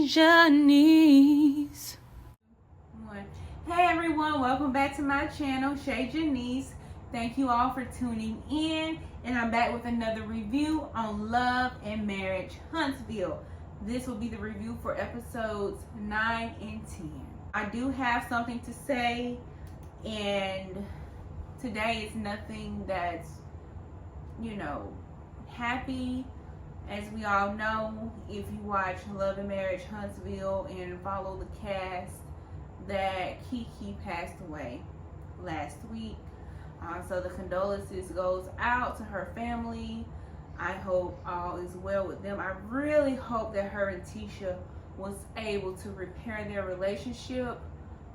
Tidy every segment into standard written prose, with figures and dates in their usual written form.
Shay Janice. Hey everyone, welcome back to my channel, Shay Janice. Thank you all for tuning in, and I'm back with another review on Love and Marriage Huntsville. This will be the review for episodes 9 and 10. I do have something to say, and today is nothing that's, happy. As we all know, if you watch Love and Marriage Huntsville and follow the cast, that KeKe passed away last week. So the condolences goes out to her family. I hope all is well with them. I really hope that her and Tisha was able to repair their relationship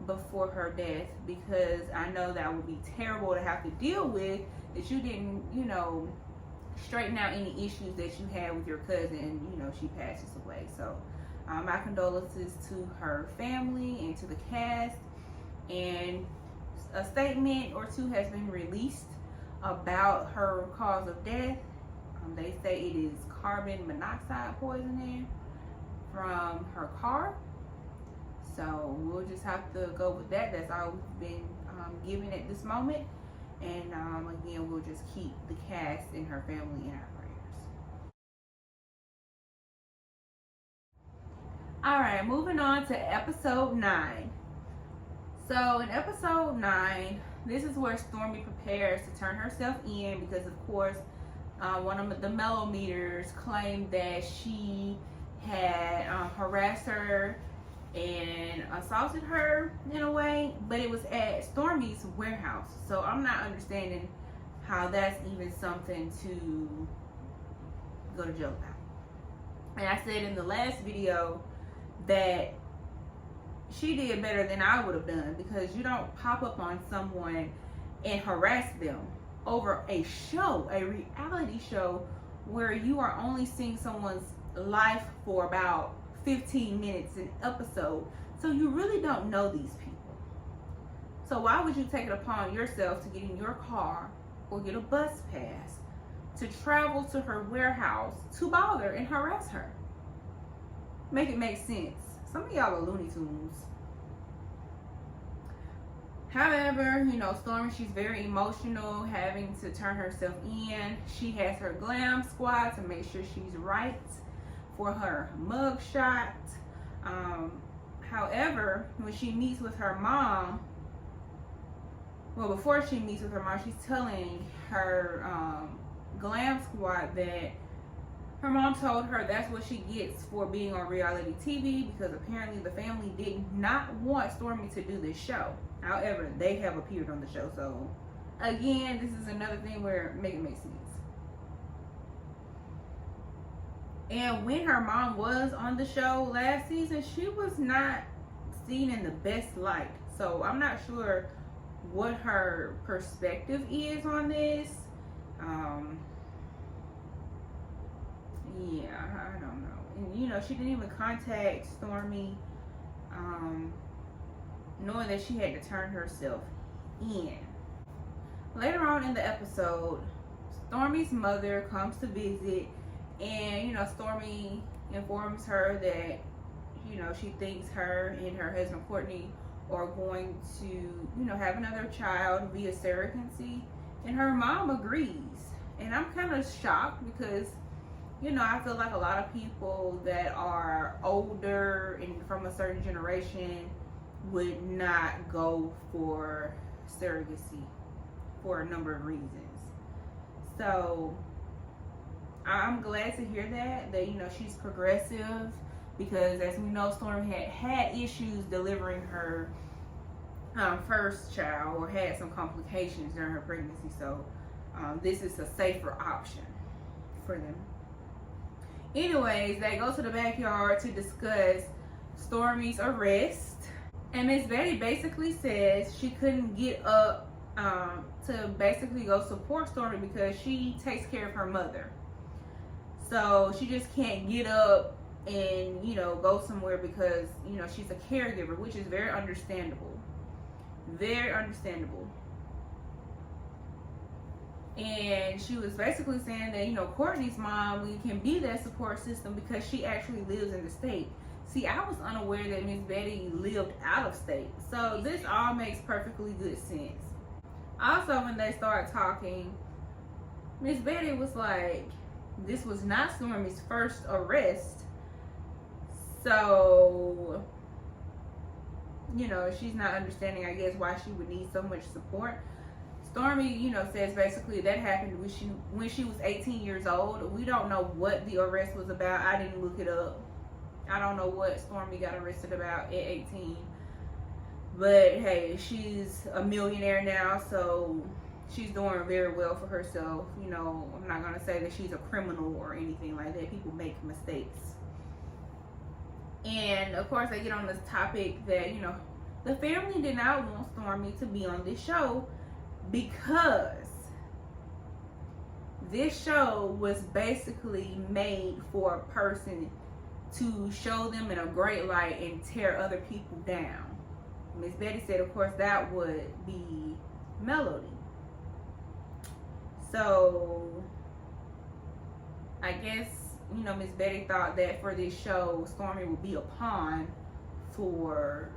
before her death, because I know that would be terrible to have to deal with, that you didn't, straighten out any issues that you had with your cousin, and she passes away. So my condolences to her family and to the cast, and a statement or two has been released about her cause of death. They say it is carbon monoxide poisoning from her car. So we'll just have to go with that. That's all we've been given at this moment. And again, we'll just keep the cast and her family in our prayers. Alright, moving on to episode 9. So in episode 9, this is where Stormy prepares to turn herself in, because of course one of the mellometers claimed that she had harassed her and assaulted her in a way, but it was at Stormy's warehouse. So I'm not understanding how that's even something to go to jail about. And I said in the last video that she did better than I would have done, because you don't pop up on someone and harass them over a show, a reality show, where you are only seeing someone's life for about 15 minutes an episode. So you really don't know these people. So why would you take it upon yourself to get in your car or get a bus pass to travel to her warehouse to bother and harass her? Make it make sense. Some of y'all are Looney Tunes. However, Stormy, she's very emotional, having to turn herself in. She has her glam squad to make sure she's right for her mug shot. However, when she meets with her mom, before she meets with her mom, she's telling her glam squad that her mom told her that's what she gets for being on reality TV, because apparently the family did not want Stormy to do this show. However, they have appeared on the show. So again, this is another thing where make it make sense. And when her mom was on the show last season, she was not seen in the best light. So I'm not sure what her perspective is on this. Yeah, I don't know. And she didn't even contact Stormy, knowing that she had to turn herself in. Later on in the episode, Stormy's mother comes to visit, and Stormy informs her that she thinks her and her husband Courtney are going to have another child via surrogacy, and her mom agrees. And I'm kind of shocked, because I feel like a lot of people that are older and from a certain generation would not go for surrogacy for a number of reasons. So I'm glad to hear that she's progressive, because as we know, Stormy had issues delivering her first child, or had some complications during her pregnancy. So this is a safer option for them. Anyways, they go to the backyard to discuss Stormy's arrest, and Miss Betty basically says she couldn't get up to basically go support Stormy because she takes care of her mother. So she just can't get up and go somewhere because she's a caregiver, which is very understandable. Very understandable. And she was basically saying that Courtney's mom can be that support system because she actually lives in the state. See, I was unaware that Miss Betty lived out of state. So this all makes perfectly good sense. Also, when they started talking, Miss Betty was like, this was not Stormy's first arrest. So, you know, she's not understanding, I guess, why she would need so much support. Stormy, you know, says basically that happened when she was 18 years old. We don't know what the arrest was about. I didn't look it up. I don't know what Stormy got arrested about at 18. But hey, she's a millionaire now, so she's doing very well for herself. You know, I'm not gonna say that she's a criminal or anything like that. People make mistakes. And of course, they get on this topic that, you know, the family did not want Stormy to be on this show because this show was basically made for a person to show them in a great light and tear other people down. Miss Betty said, of course, that would be Melody. So, I guess, you know, Miss Betty thought that for this show, Stormy would be a pawn for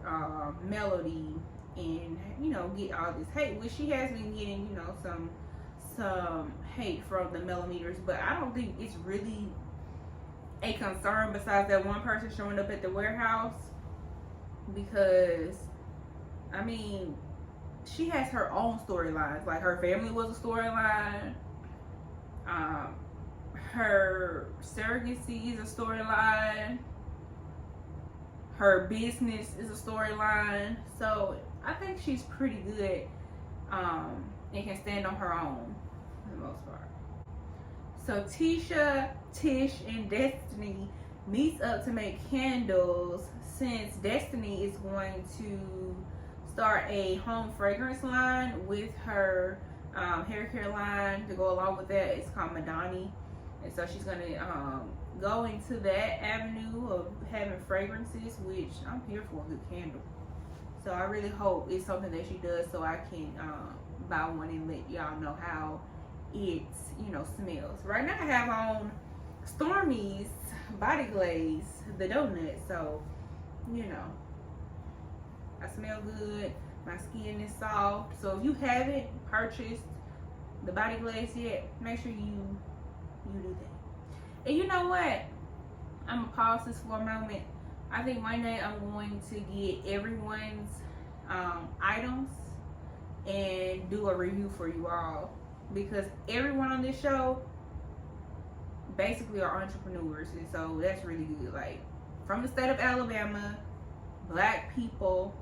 Melody and, you know, get all this hate, which she has been getting, you know, some hate from the Millimeters, but I don't think it's really a concern besides that one person showing up at the warehouse, because I mean, she has her own storylines. Like, her family was a storyline, her surrogacy is a storyline, her business is a storyline. So I think she's pretty good and can stand on her own for the most part. So Tisha, Tish, and Destiny meets up to make candles, since Destiny is going to start a home fragrance line with her hair care line to go along with that. It's called Madani, and so she's going to go into that avenue of having fragrances, which I'm here for a good candle. So I really hope it's something that she does, so I can buy one and let y'all know how it, you know, smells. Right now I have on Stormy's body glaze, the donut, so, you know, I smell good, my skin is soft. So if you haven't purchased the body glaze yet, make sure you do that. And you know what, I'm gonna pause this for a moment. I think one day I'm going to get everyone's items and do a review for you all, because everyone on this show basically are entrepreneurs, and so that's really good. Like, from the state of Alabama, black people,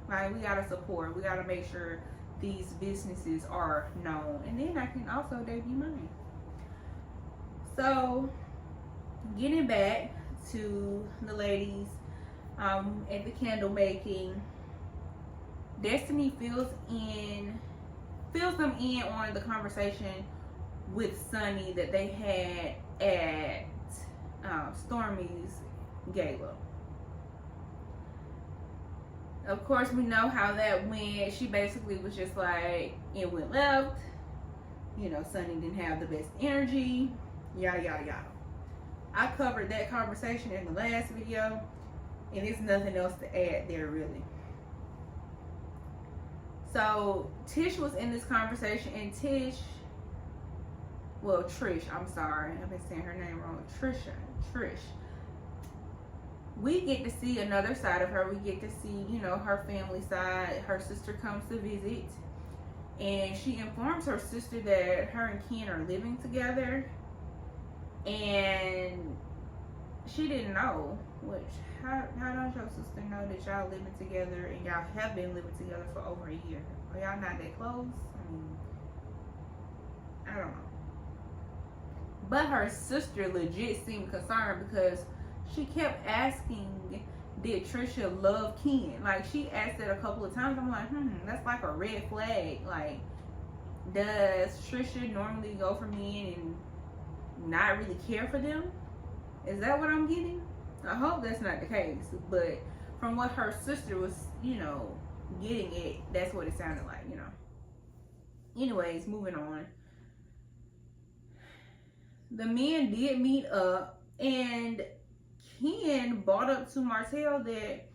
like, we gotta support, we gotta make sure these businesses are known, and then I can also debut mine. So, getting back to the ladies at the candle making, Destiny fills them in on the conversation with Sunny that they had at Stormy's gala. Of course, we know how that went. She basically was just like, it went left. You know, Sunny didn't have the best energy. Yada, yada, yada. I covered that conversation in the last video, and there's nothing else to add there, really. So, Tish was in this conversation, and Trish, I'm sorry, I've been saying her name wrong. Trish. We get to see another side of her. We get to see, you know, her family side. Her sister comes to visit, and she informs her sister that her and Ken are living together, and she didn't know. Which, how does your sister know that y'all living together, and y'all have been living together for over a year? Are y'all not that close? I mean, I don't know. But her sister legit seemed concerned, because she kept asking, did Trisha love Ken? Like, she asked that a couple of times. I'm like, that's like a red flag. Like, does Trisha normally go for men and not really care for them? Is that what I'm getting? I hope that's not the case, but from what her sister was, you know, getting it, that's what it sounded like, you know. Anyways, moving on. The men did meet up, and Ken brought up to Martell that,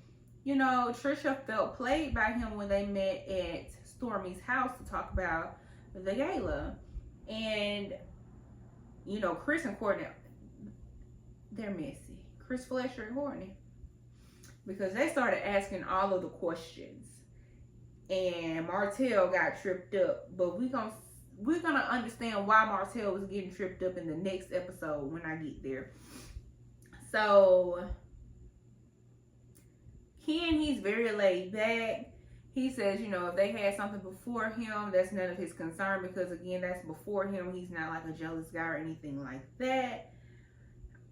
you know, Trisha felt played by him when they met at Stormy's house to talk about the gala. And, you know, Chris and Courtney, they're messy. Chris Fletcher and Courtney. Because they started asking all of the questions. And Martell got tripped up. But we're gonna understand why Martell was getting tripped up in the next episode when I get there. So Ken, he's very laid back. He says, you know, if they had something before him, that's none of his concern, because again, that's before him. He's not like a jealous guy or anything like that.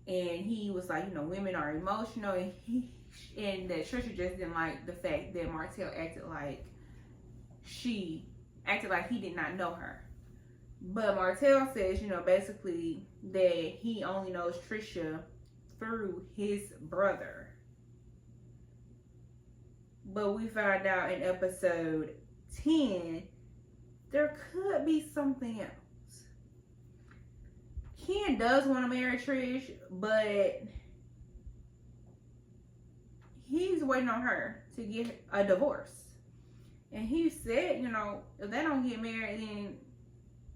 And he was like, you know, women are emotional, and that Trisha just didn't like the fact that Martell acted like he did not know her. But Martell says, you know, basically that he only knows Trisha through his brother. But we find out in episode 10, there could be something else. Ken does want to marry Trish, but he's waiting on her to get a divorce. And he said, you know, if they don't get married, then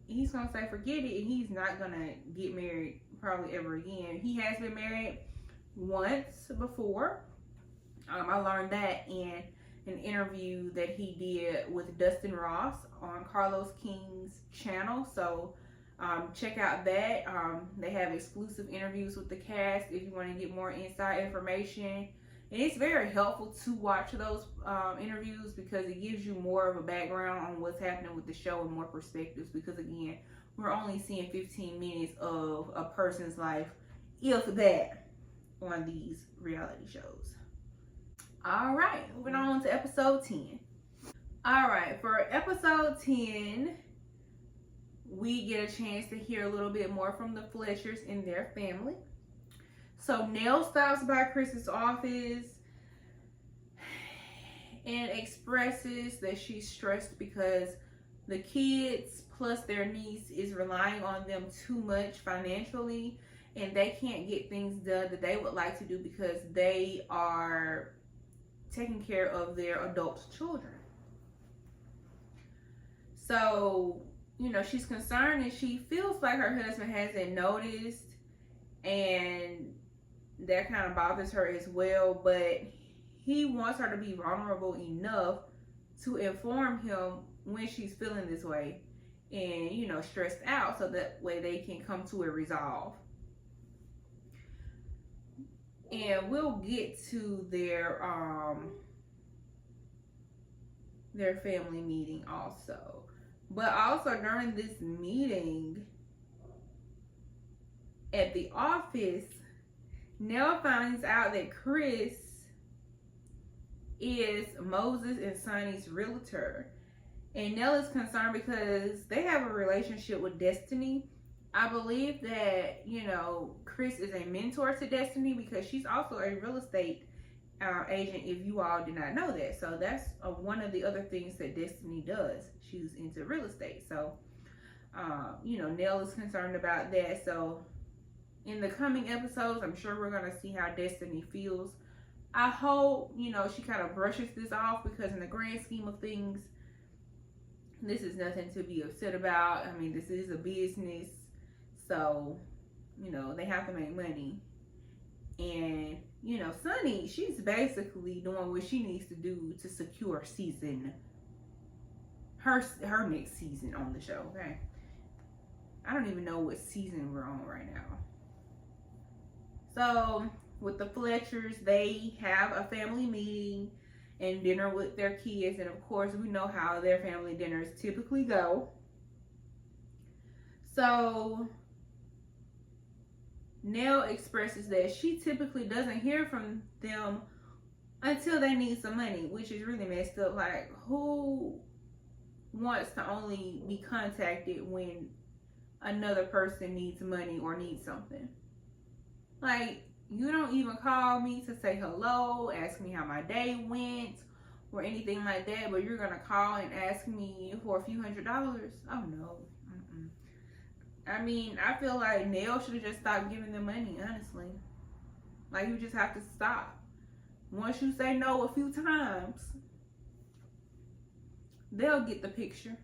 he's going to say forget it, and he's not going to get married probably ever again. He has been married once before. I learned that in an interview that he did with Dustin Ross on Carlos King's channel. So check out that. They have exclusive interviews with the cast if you want to get more inside information. And it's very helpful to watch those interviews, because it gives you more of a background on what's happening with the show and more perspectives. Because again, we're only seeing 15 minutes of a person's life, if that, on these reality shows. All right, moving on to episode 10. All right, for episode 10, we get a chance to hear a little bit more from the Fletchers and their family. So Nell stops by Chris's office and expresses that she's stressed because the kids plus their niece is relying on them too much financially, and they can't get things done that they would like to do because they are taking care of their adult children. So, you know, she's concerned and she feels like her husband hasn't noticed, and that kind of bothers her as well. But he wants her to be vulnerable enough to inform him when she's feeling this way and, you know, stressed out, so that way they can come to a resolve. And we'll get to their family meeting also. But also during this meeting at the office, Nell finds out that Chris is Moses and Sonny's realtor. And Nell is concerned because they have a relationship with Destiny. I believe that, you know, Chris is a mentor to Destiny because she's also a real estate agent, if you all did not know that. So that's one of the other things that Destiny does. She's into real estate. So, you know, Nell is concerned about that. So in the coming episodes, I'm sure we're going to see how Destiny feels. I hope, you know, she kind of brushes this off, because in the grand scheme of things, this is nothing to be upset about. I mean, this is a business. So, you know, they have to make money. And, you know, Sunny, she's basically doing what she needs to do to secure her next season on the show, okay? I don't even know what season we're on right now. So, with the Fletchers, they have a family meeting and dinner with their kids. And of course, we know how their family dinners typically go. So Nell expresses that she typically doesn't hear from them until they need some money, which is really messed up. Like, who wants to only be contacted when another person needs money or needs something? Like, you don't even call me to say hello, ask me how my day went, or anything like that, but you're gonna call and ask me for a few $100s? Oh no. I mean, I feel like Nell should have just stopped giving them money, honestly. Like, you just have to stop. Once you say no a few times, they'll get the picture.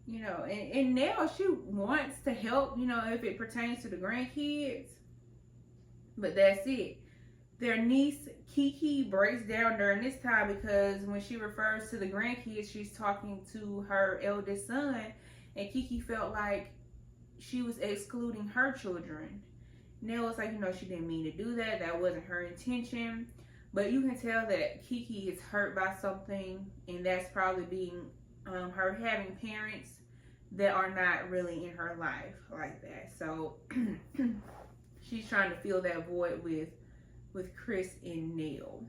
You know, and now she wants to help, you know, if it pertains to the grandkids. But that's it. Their niece, KeKe, breaks down during this time because when she refers to the grandkids, she's talking to her eldest son. And KeKe felt like she was excluding her children. Now it's like, you know, she didn't mean to do that. That wasn't her intention. But you can tell that KeKe is hurt by something. And that's probably being her having parents that are not really in her life like that. So she's trying to fill that void with Chris and Neil.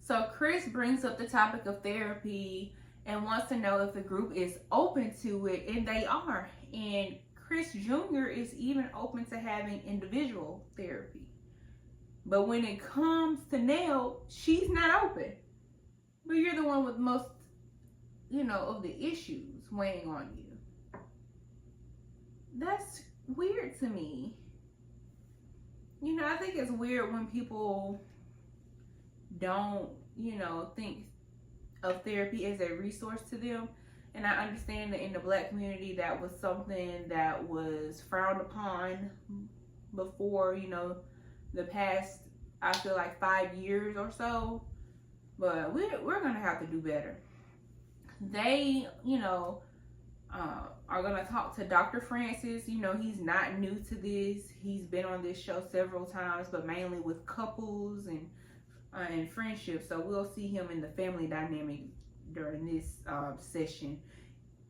So Chris brings up the topic of therapy and wants to know if the group is open to it, and they are. And Chris Jr. is even open to having individual therapy. But when it comes to Neil, she's not open. But you're the one with most, you know, of the issues weighing on you. That's weird to me. You know, I think it's weird when people don't, you know, think of therapy as a resource to them. And I understand that in the Black community, that was something that was frowned upon before, you know, the past, I feel like 5 years or so. But we're going to have to do better. They, you know, are going to talk to Dr. Francis. You know, he's not new to this. He's been on this show several times, but mainly with couples and friendships. So we'll see him in the family dynamic during this session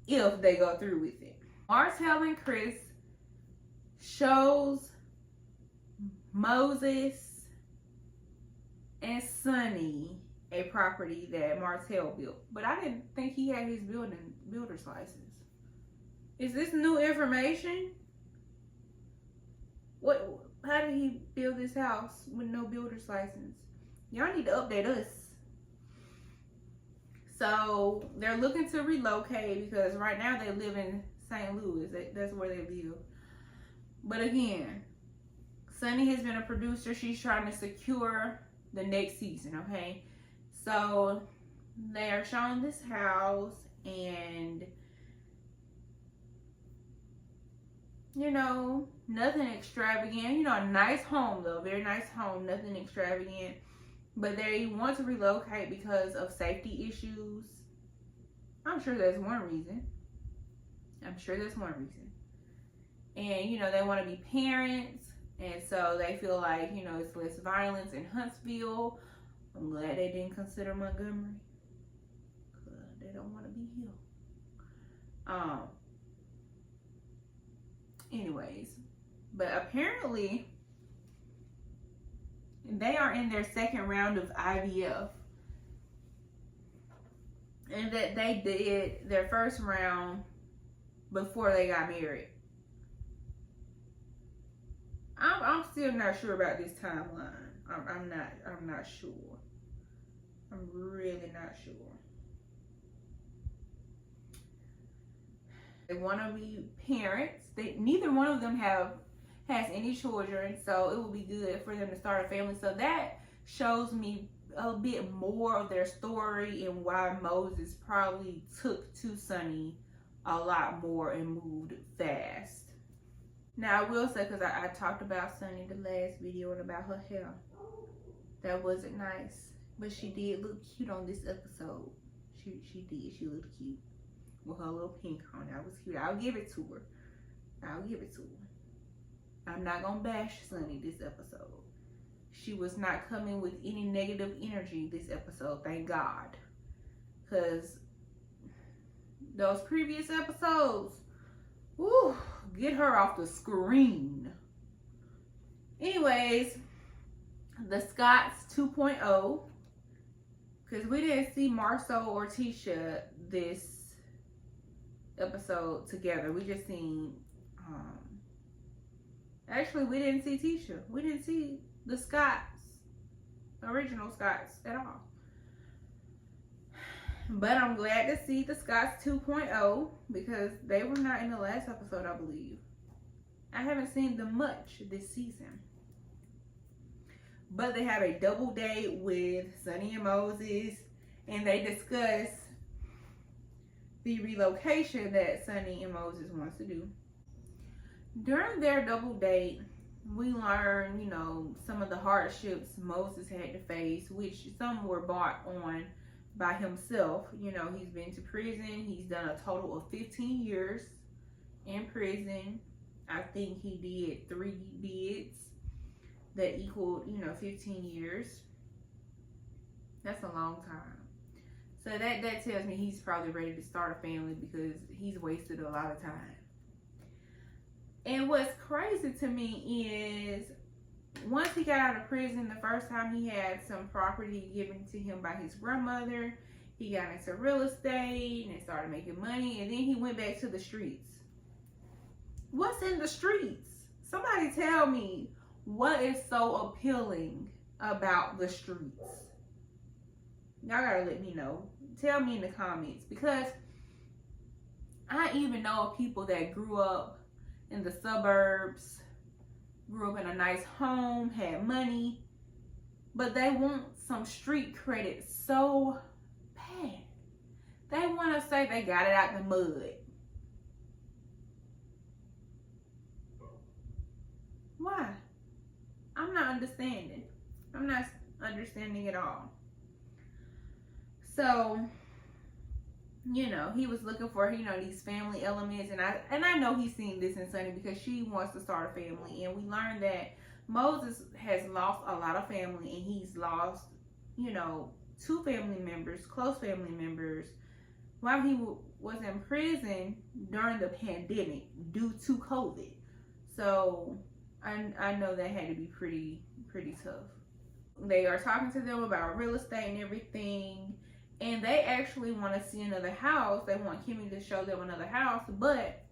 if they go through with it. Martell and Chris shows Moses and Sonny a property that Martell built, but I didn't think he had his builder's license. Is this new information? What? How did he build this house with no builder's license? Y'all need to update us. So they're looking to relocate because right now they live in St. Louis. That's where they live. But again, Sonny has been a producer. She's trying to secure the next season, okay? So they are showing this house, and you know, nothing extravagant. You know, a nice home though, very nice home, nothing extravagant. But they want to relocate because of safety issues. I'm sure that's one reason. And you know, they want to be parents, and so they feel like, you know, it's less violence in Huntsville. I'm glad they didn't consider Montgomery. They don't want to be here. Anyways, but apparently they are in their second round of IVF, and that they did their first round before they got married. I'm still not sure about this timeline. I'm not sure. I'm really not sure. They want to be parents. Neither one of them has any children, so it will be good for them to start a family. So that shows me a bit more of their story and why Moses probably took to Sonny a lot more and moved fast. Now I will say, because I talked about Sonny the last video and about her hair. That wasn't nice, but she did look cute on this episode. She did. She looked cute with her little pink on. That was cute. I'll give it to her. I'm not gonna bash Sonny this episode. She was not coming with any negative energy this episode, thank God. Because those previous episodes, woo, get her off the screen. Anyways, the Scotts 2.0, because we didn't see Marceau or Tisha this episode together. We just seen, actually we didn't see Tisha. We didn't see the Scotts, original Scotts at all. But I'm glad to see the Scots 2.0 because they were not in the last episode, I believe. I haven't seen them much this season. But they have a double date with Sonny and Moses, and they discuss the relocation that Sonny and Moses wants to do. During their double date, we learn, some of the hardships Moses had to face, which some were brought on by himself. He's been to prison. He's done a total of 15 years in prison. I think he did 3 bids that equaled, 15 years. That's a long time. So that tells me he's probably ready to start a family because he's wasted a lot of time. And what's crazy to me is once he got out of prison, the first time he had some property given to him by his grandmother. He got into real estate and started making money, and then he went back to the streets. What's in the streets? Somebody tell me what is so appealing about the streets. Y'all gotta let me know. Tell me in the comments, because I even know of people that grew up in the suburbs, grew up in a nice home, had money, but they want some street credit so bad. They want to say they got it out the mud. Why? I'm not understanding. I'm not understanding at all. So, he was looking for, these family elements, and I know he's seen this in Sonny because she wants to start a family, and we learned that Moses has lost a lot of family, and he's lost, 2 family members, close family members, while he was in prison during the pandemic due to COVID. So I know that had to be pretty tough. They are talking to them about real estate and everything. And they actually want to see another house. They want KeKe to show them another house, but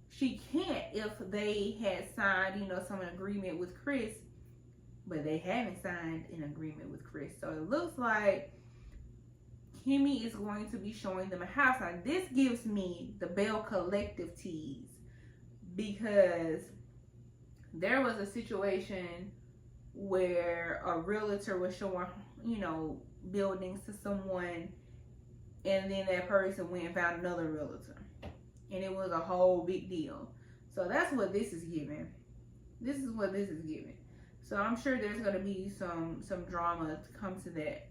she can't if they had signed, some agreement with Chris, but they haven't signed an agreement with Chris. So it looks like KeKe is going to be showing them a house. Now this gives me the Bell Collective tease, because there was a situation where a realtor was showing, buildings to someone, and then that person went and found another realtor, and it was a whole big deal. So that's what this is giving. This is what this is giving. So I'm sure there's going to be some drama to come to that,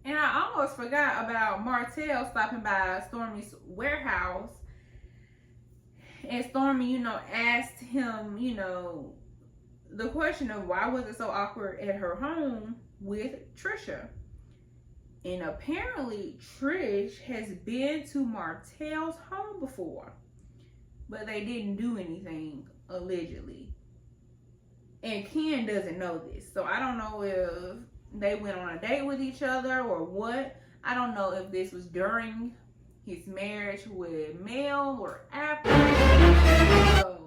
And I almost forgot about Martell stopping by Stormy's warehouse, and Stormy, asked him, the question of why was it so awkward at her home with Trisha. And apparently Trish has been to Martell's home before, but they didn't do anything, allegedly. And Ken doesn't know this, so I don't know if they went on a date with each other or what. I don't know if this was during his marriage with Mel or after. So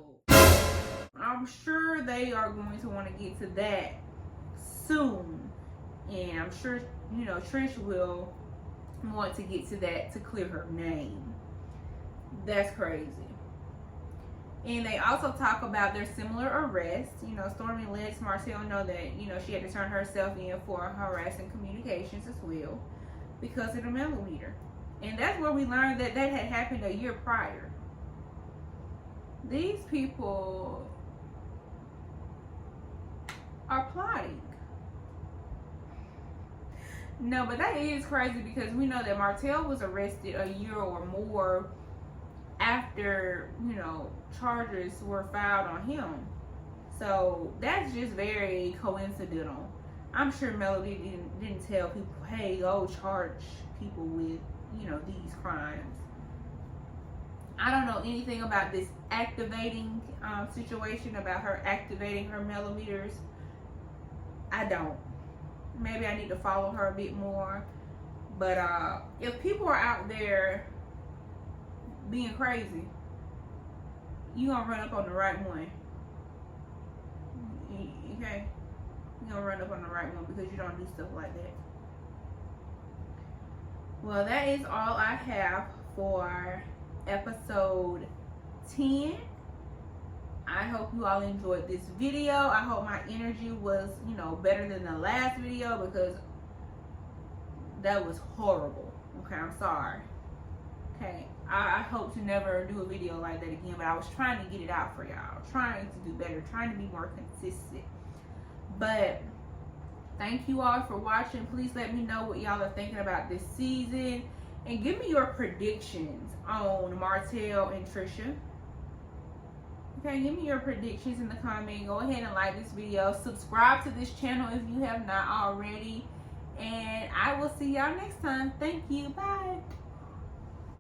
I'm sure they are going to want to get to that soon. And I'm sure, Trish will want to get to that to clear her name. That's crazy. And they also talk about their similar arrests. Stormy lets Martell know that, she had to turn herself in for harassing communications as well because of the millimeter. And that's where we learned that had happened a year prior. These people are plotting. No, but that is crazy because we know that Martell was arrested a year or more after, charges were filed on him. So that's just very coincidental. I'm sure Melody didn't tell people, hey, go charge people with, these crimes. I don't know anything about this activating situation, about her activating her millimeters. I don't. Maybe I need to follow her a bit more. But if people are out there being crazy, you gonna run up on the right one. Okay? You gonna run up on the right one because you don't do stuff like that. Well, that is all I have for episode 10. I hope you all enjoyed this video. I hope my energy was, better than the last video, because that was horrible. Okay, I'm sorry. Okay, I hope to never do a video like that again, but I was trying to get it out for y'all. Trying to do better, trying to be more consistent. But thank you all for watching. Please let me know what y'all are thinking about this season. And give me your predictions on Martell and Trisha. Okay, give me your predictions in the comment. Go ahead and like this video. Subscribe to this channel if you have not already. And I will see y'all next time. Thank you. Bye.